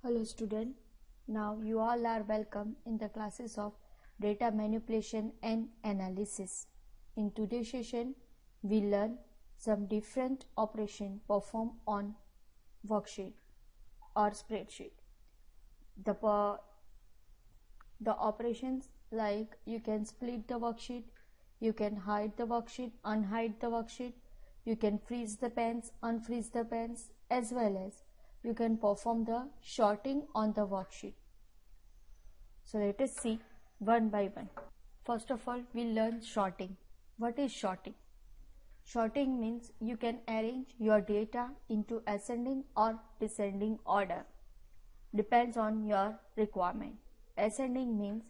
Hello student, now you all are welcome in the classes of data manipulation and analysis. In today's session, we learn some different operations performed on worksheet or spreadsheet. The operations like you can split the worksheet, you can hide the worksheet, unhide the worksheet, you can freeze the pens, unfreeze the pens, as well as you can perform the sorting on the worksheet. So let us see one by one. First of all, we learn sorting. What is sorting? Sorting means you can arrange your data into ascending or descending order. Depends on your requirement. Ascending means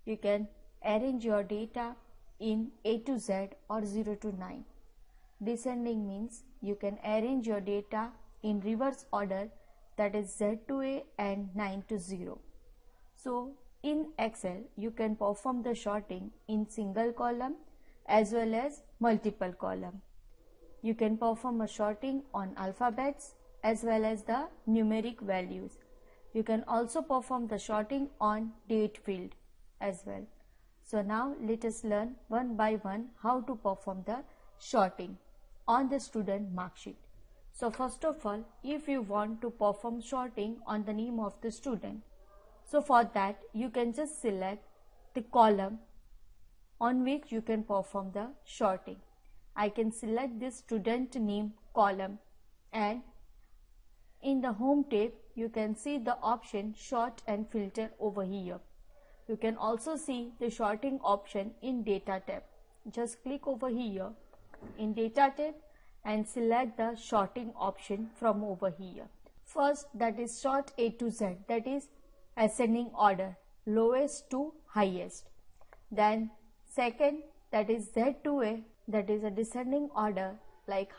you can arrange your data in A to Z or 0 to 9. Descending means you can arrange your data in reverse order, that is Z to A and 9 to 0. So in Excel you can perform the sorting in single column as well as multiple column. You can perform a sorting on alphabets as well as the numeric values. You can also perform the sorting on date field as well. So now let us learn one by one how to perform the sorting on the student mark sheet. So first of all, if you want to perform sorting on the name of the student, so for that you can just select the column on which you can perform the sorting. I can select this student name column, and in the home tab you can see the option sort and filter over here. You can also see the sorting option in data tab. Just click over here in data tab and select the sorting option from over here. First, that is sort A to Z, that is ascending order, lowest to highest. Then second, that is Z to A, that is a descending order, like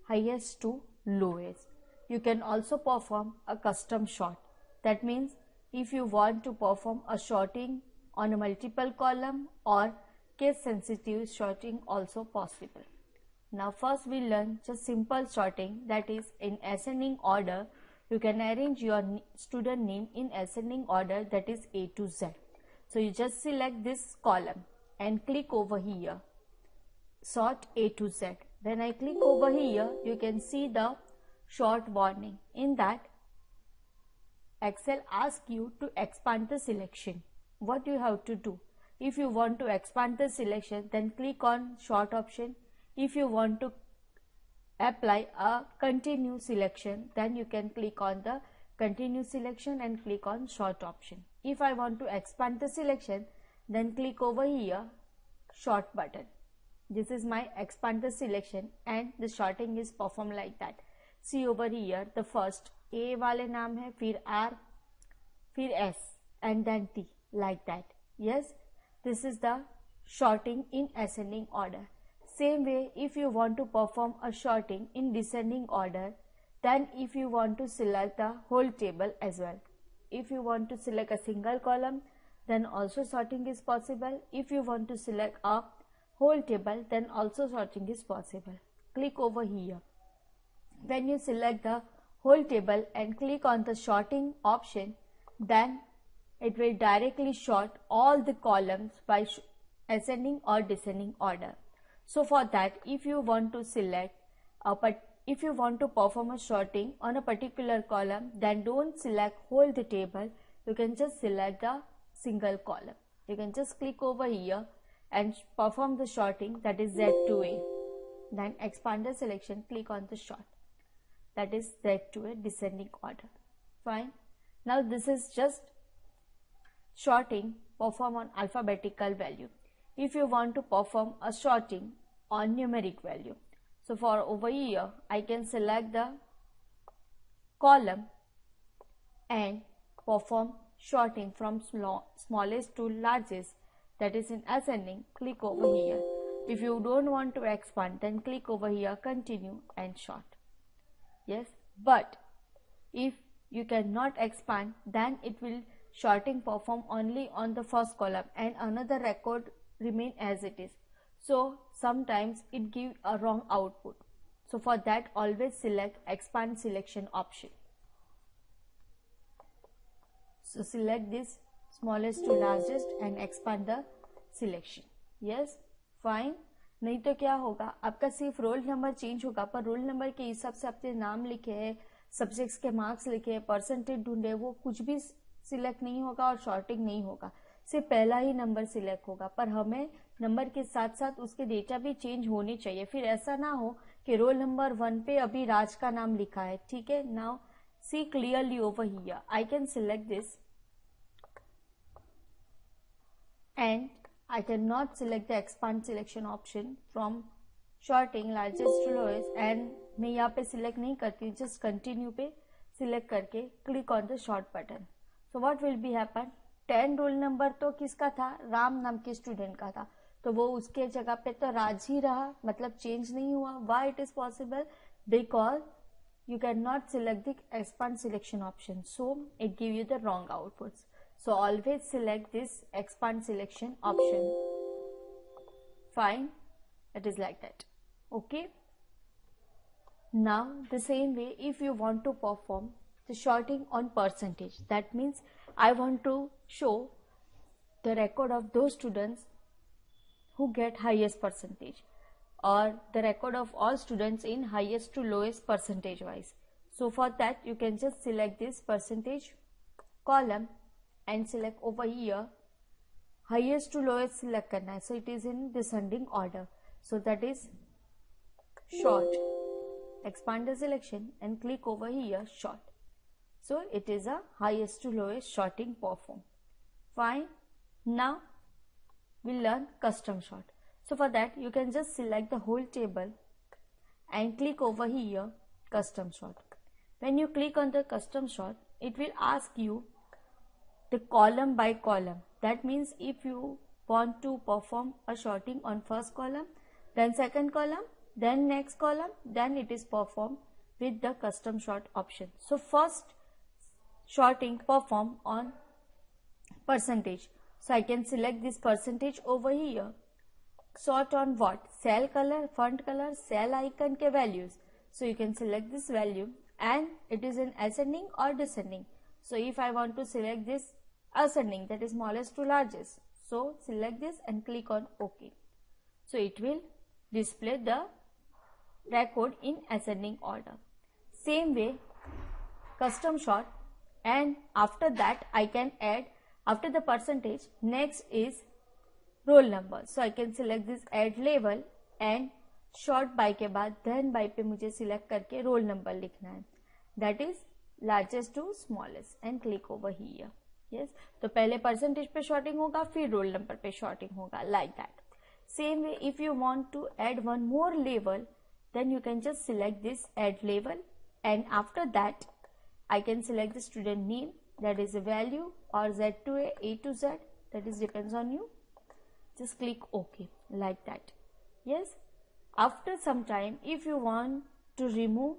highest to lowest. You can also perform a custom sort. That means if you want to perform a sorting on a multiple column or case sensitive sorting also possible. Now first we learn just simple sorting, that is in ascending order. You can arrange your student name in ascending order, that is A to Z. So you just select this column and click over here, sort A to Z. When I click over here, you can see the short warning. In that, Excel asks you to expand the selection. What you have to do? If you want to expand the selection, then click on sort option. If you want to apply a continue selection, then you can click on the continue selection and click on sort option. If I want to expand the selection, then click over here, sort button. This is my expand the selection and the sorting is performed like that. See over here, the first A वाले नाम है, फिर R, फिर S and then T, like that. Yes, this is the sorting in ascending order. Same way, if you want to perform a sorting in descending order, then if you want to select the whole table as well. If you want to select a single column, then also sorting is possible. If you want to select a whole table, then also sorting is possible. Click over here. When you select the whole table and click on the sorting option, then it will directly sort all the columns by ascending or descending order. So for that, if you want to select if you want to perform a sorting on a particular column, then don't select whole the table. You can just select the single column. You can just click over here and perform the sorting, that is Z to A. Then expand the selection, click on the sort, that is Z to A descending order. Fine. Now this is just sorting performed on alphabetical value. If you want to perform a sorting on numeric value, so for over here I can select the column and perform sorting from smallest to largest, that is in ascending. Click over here. If you don't want to expand, then click over here, continue and sort. Yes, but if you cannot expand, then it will sorting perform only on the first column and another record remain as it is. So sometimes it gives a wrong output. So for that, always select expand selection option. So select this smallest to largest and expand the selection. Yes, fine. नहीं तो क्या होगा, आपका सिर्फ roll number change होगा, पर roll number के हिसाब से आपने नाम लिखे हैं, सब्जेक्ट्स के मार्क्स लिखे हैं, परसेंटेज ढूंढे, वो कुछ भी सिलेक्ट नहीं होगा और शॉर्टिंग नहीं होगा, सिर्फ पहला ही नंबर सिलेक्ट होगा। पर हमें नंबर के साथ साथ उसके डेटा भी चेंज होने चाहिए, फिर ऐसा ना हो कि रोल नंबर 1 पे अभी राज का नाम लिखा है। ठीक है, now see clearly over here, I can select this and I cannot select the expand selection option from shorting largest to lowest, and मैं यहाँ पे select नहीं करती, just continue पे select करके click on the short button. So what will be happen, 10 roll number तो किसका था, राम नाम के स्टूडेंट का था, तो वो उसके जगह पे तो राज ही रहा, मतलब चेंज नहीं हुआ। Why it is possible? Because you cannot select the expand selection option, so it give you the wrong outputs. So always select this expand selection option. Fine, it is like that. Okay. Now the same way, if you want to perform the sorting on percentage, that means I want to show the record of those students who get highest percentage, or the record of all students in highest to lowest percentage wise. So for that you can just select this percentage column and select over here highest to lowest select करना है, so it is in descending order, so that is short, expand the selection and click over here short, so it is a highest to lowest sorting perform. Fine. Now we'll learn custom sort. So for that you can just select the whole table and click over here custom sort. When you click on the custom sort, it will ask you the column by column. That means if you want to perform a sorting on first column, then second column, then next column, then it is performed with the custom sort option. So first sorting perform on percentage. So I can select this percentage over here. Sort on what? Cell color, font color, cell icon के values. So you can select this value and it is in ascending or descending. So if I want to select this ascending, that is smallest to largest, so select this and click on OK. So it will display the record in ascending order. Same way custom sort, and after that I can add, after the percentage, next is roll number. So I can select this add label and short by के बाद then by पे मुझे select करके roll number लिखना है, that is largest to smallest and click over here. Yes, तो पहले percentage पे sorting होगा, फिर roll number पे sorting होगा, like that. Same way if you want to add one more label, then you can just select this add label, and after that I can select the student name, that is a value, or Z to A to Z, that is depends on you. Just click OK, like that. Yes, after some time if you want to remove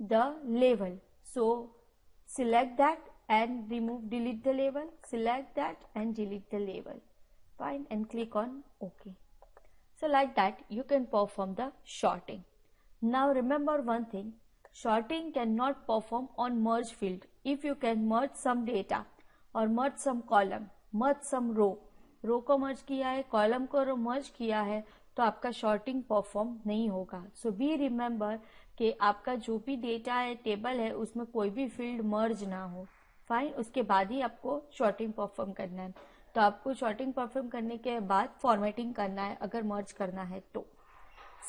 the label, so select that and remove, delete the label, select that and delete the label. Fine, and click on OK. So like that you can perform the sorting. Now remember one thing, sorting cannot perform on merge field. If you can merge some data or merge some column, merge some row को मर्ज किया है, column को मर्ज किया है, तो आपका shorting perform नहीं होगा. सो बी रिमेंबर कि आपका जो भी डेटा है, टेबल है, उसमें कोई भी फील्ड मर्ज ना हो. फाइन, उसके बाद ही आपको शॉर्टिंग परफॉर्म करना है. तो आपको शॉर्टिंग परफॉर्म करने के बाद फॉर्मेटिंग करना है अगर मर्ज करना है तो.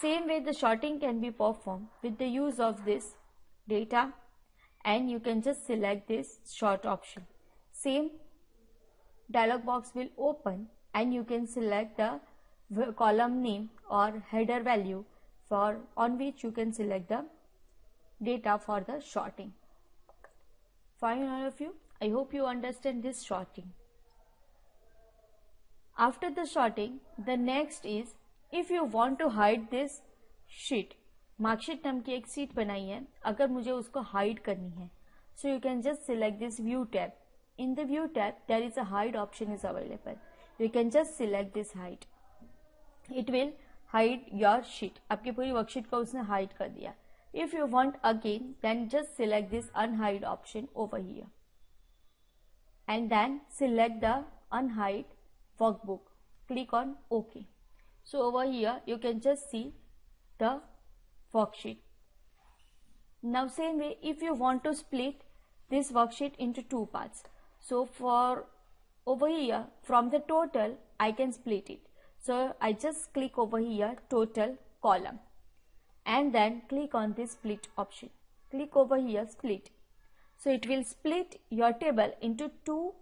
Same way the sorting can be perform with the use of this data and you can just select this sort option. Same dialog box will open and you can select the column name or header value for on which you can select the data for the sorting. Fine all of you, I hope you understand this sorting. After the sorting, the next is if you want to hide this sheet, marksheet नाम की एक seat बनाई है, अगर मुझे उसको hide करनी है, so you can just select this view tab. In the view tab there is a hide option is available. You can just select this hide. It will hide your sheet. आपकी पूरी worksheet को उसने hide कर दिया. If you want again then just select this unhide option over here and then select the unhide workbook. Click on OK. So over here you can just see the worksheet. Now same way, if you want to split this worksheet into two parts, so for over here from the total I can split it. So I just click over here total column and then click on this split option. Click over here split. So it will split your table into two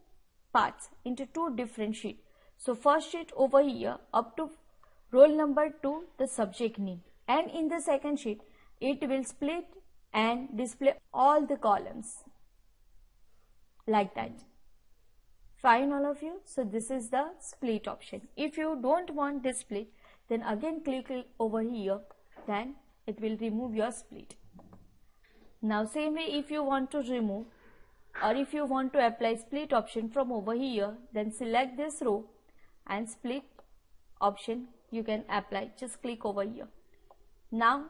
parts, into two different sheets. So first sheet over here up to roll number to the subject name, and in the second sheet it will split and display all the columns like that. Fine all of you. So this is the split option. If you don't want this split, then again click over here, then it will remove your split. Now same way, if you want to remove or if you want to apply split option from over here, then select this row and split option you can apply. Just click over here. Now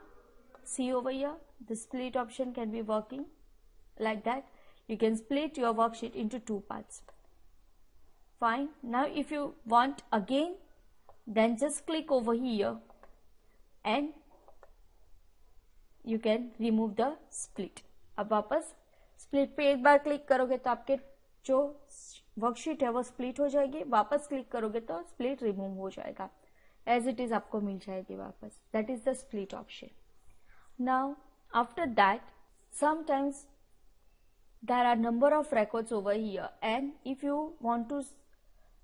see over here, the split option can be working like that. You can split your worksheet into two parts. Fine. Now if you want again, then just click over here and you can remove the split. अब वापस split पे एक बार click करोगे तो आपके जो worksheet है वो स्प्लिट हो जाएगी. वापस क्लिक करोगे तो स्प्लिट रिमूव हो जाएगा. एज इट इज आपको मिल जाएगी वापस. That is the split option. Now after that sometimes there are number of records over here, and if you want to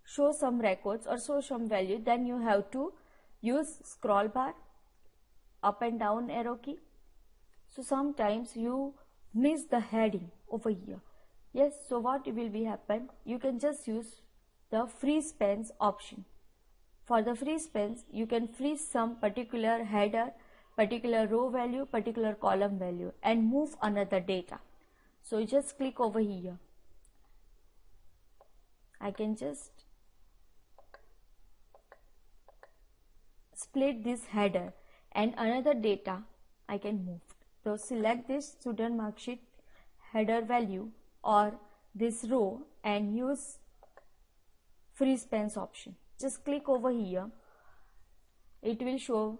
show some records or show some value, then you have to use scroll bar, up and down arrow key. So sometimes you miss the heading over here. Yes, so what will be happen, you can just use the freeze pens option. For the freeze pens, you can freeze some particular header, particular row value, particular column value, and move another data. So you just click over here. I can just split this header and another data I can move. So select this student mark sheet header value or this row and use freeze pens option. Just click over here. It will show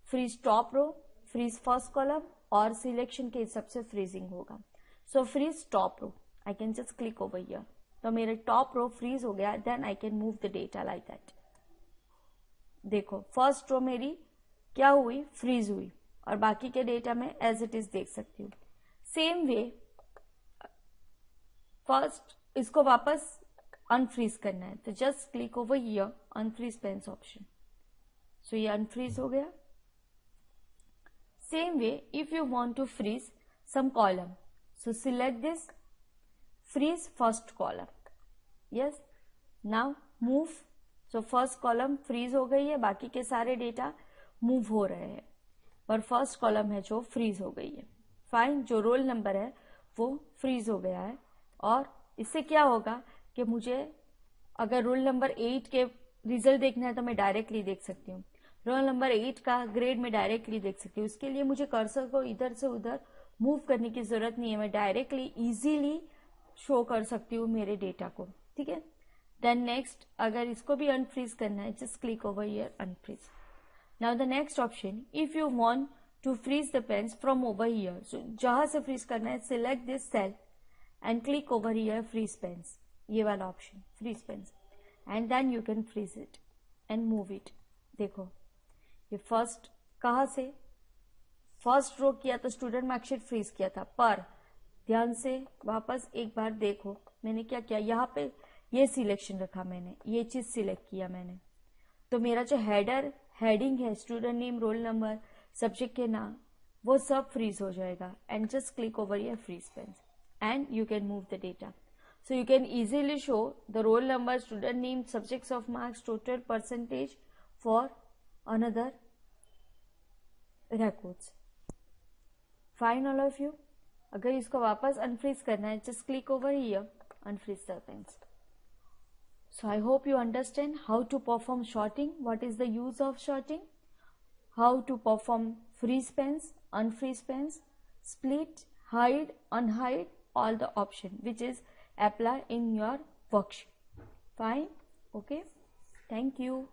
freeze top row, freeze first column और selection के हिसाब से freezing होगा. So freeze top row. I can just click over here. तो मेरे top row freeze हो गया. Then I can move the data like that. देखो first row मेरी क्या हुई, freeze हुई, और बाकी के डेटा में as it is देख सकती हूँ. Same way first इसको वापस unfreeze करना है तो just click over here unfreeze pens option. So ये unfreeze हो गया. Same way, if you want to freeze some column, so select this freeze first column. Yes, now move. So first column freeze हो गई है, बाकी के सारे data move हो रहे हैं, पर फर्स्ट कॉलम है जो फ्रीज हो गई है. फाइन, जो रोल नंबर है वो फ्रीज हो गया है. और इससे क्या होगा कि मुझे अगर रोल नंबर 8 के रिजल्ट देखना है तो मैं डायरेक्टली देख सकती हूँ. रोल नंबर 8 का ग्रेड में डायरेक्टली देख सकती हूँ. उसके लिए मुझे कर्सर को इधर से उधर मूव करने की जरूरत नहीं है. मैं डायरेक्टली इजीली शो कर सकती हूँ मेरे डेटा को. ठीक है. देन नेक्स्ट, अगर इसको भी अनफ्रीज करना है, just click over here unfreeze. Now the next option, if you want to freeze the panes from over here, so जहां से फ्रीज करना है select this cell and click over here freeze panes. ये वाला option freeze panes, and then you can freeze it and move it. देखो ये first कहाँ से फर्स्ट रो किया तो स्टूडेंट मार्कशीट फ्रीज किया था, पर ध्यान से वापस एक बार देखो मैंने क्या किया. यहाँ पे ये सिलेक्शन रखा, मैंने ये चीज सिलेक्ट किया मैंने, तो मेरा जो हेडर हेडिंग है student name roll number subject के नाम वो सब फ्रीज हो जाएगा. And just click over here freeze panes and you can move the data. So you can easily show the roll number, student name, subjects of marks, total percentage for another records. Fine all of you. अगर इसको वापस unfreeze करना है, just click over here, unfreeze the pens. So I hope you understand how to perform sorting, what is the use of sorting, how to perform freeze pens, unfreeze pens, split, hide, unhide, all the option which is apply in your worksheet. Fine. Okay. Thank you.